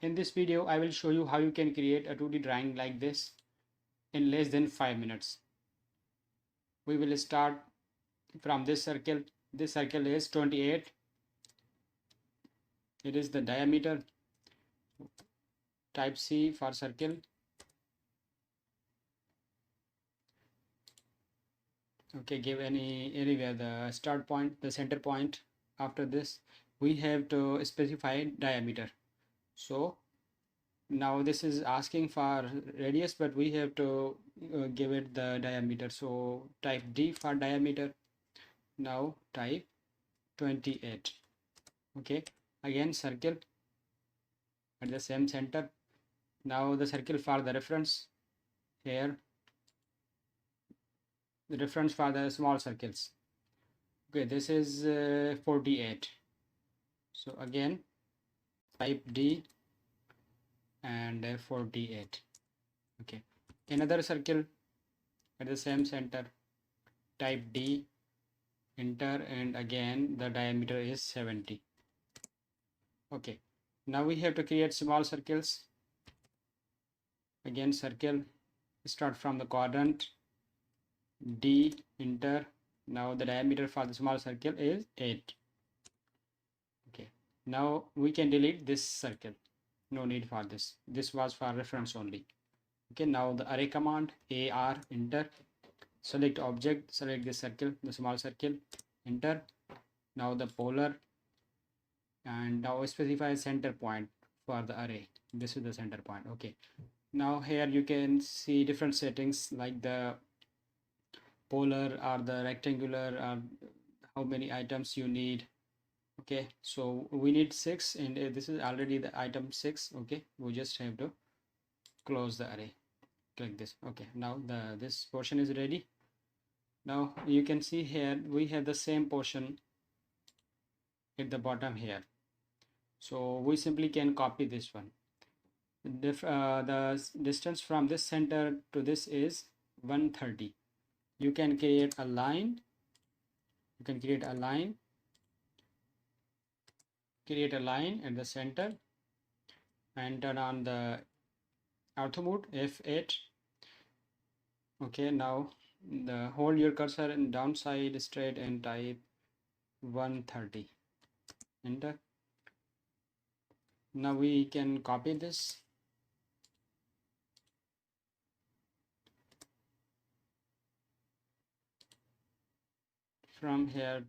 In this video, I will show you how you can create a 2D drawing like this in less than 5 minutes. We will start from this circle. This circle is 28. It is the diameter. Type C for circle. Okay, give anywhere the start point, the center point. After this, we have to specify diameter. So now this is asking for radius, but we have to give it the diameter. So type D for diameter. Now type 28. Okay, again circle at the same center. Now the circle for the reference here, the reference for the small circles. Okay, this is 48. So again type D and 48. Okay, another circle at the same center, type D, enter, and again the diameter is 70. Okay, now we have to create small circles. Again circle, start from the quadrant, D, enter. Now the diameter for the small circle is 8. Okay, now we can delete this circle. No need for this. This was for reference only. Okay, now the array command, AR, enter. Select object, select this circle, the small circle, enter. Now the polar, and now specify center point for the array. This is the center point. Okay, now here you can see different settings like the polar or the rectangular, or how many items you need. Okay, so we need 6, and this is already the item 6. Okay, we just have to close the array. Click this. Okay, now this portion is ready. Now you can see here we have the same portion at the bottom here. So we simply can copy this one. The distance from this center to this is 130. You can create a line. You can create a line. Create a line at the center and turn on the ortho mode, F8. Okay, now hold your cursor in downside straight and type 130. Enter. Now we can copy this. From here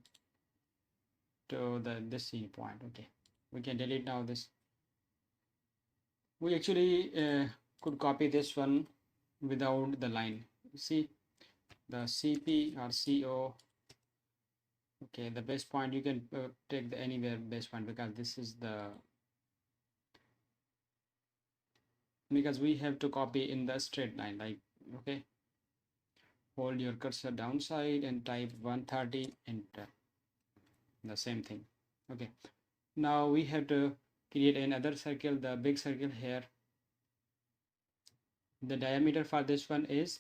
to this C point. Okay, we can delete now this. We actually could copy this one without the line. See the CP or CO. Okay, the base point you can take the anywhere base point, because this is the, because we have to copy in the straight line, like, okay, hold your cursor downside and type 130, enter. The same thing. Okay, now we have to create another circle, the big circle here. The diameter for this one is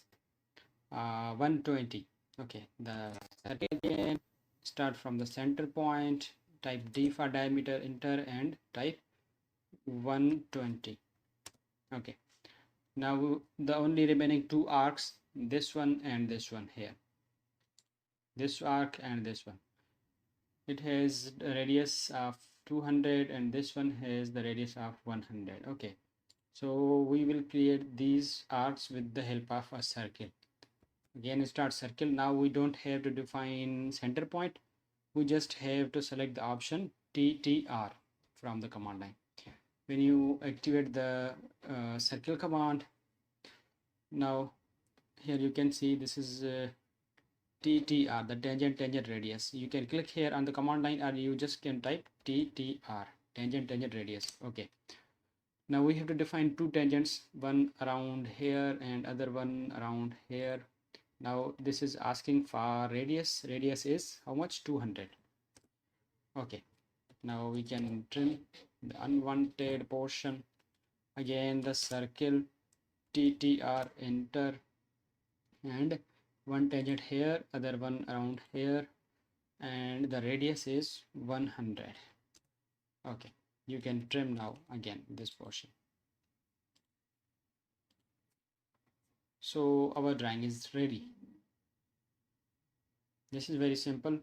120. Okay, the circle again, start from the center point, type D for diameter, enter, and type 120. Okay, now the only remaining two arcs, this one and this one here, this arc and this one, it has a radius of 200 and this one has the radius of 100. Okay, so we will create these arcs with the help of a circle. Again start circle. Now we don't have to define center point, we just have to select the option TTR from the command line. When you activate the circle command, now here you can see this is TTR, the tangent radius. You can click here on the command line, or you just can type TTR, tangent radius. Okay, now we have to define two tangents, one around here and other one around here. Now this is asking for radius. Radius is how much? 200. Okay, now we can trim the unwanted portion. Again the circle, TTR, enter, and one tangent here, other one around here, and the radius is 100. Okay, You can trim now again this portion. So our drawing is ready. This is very simple.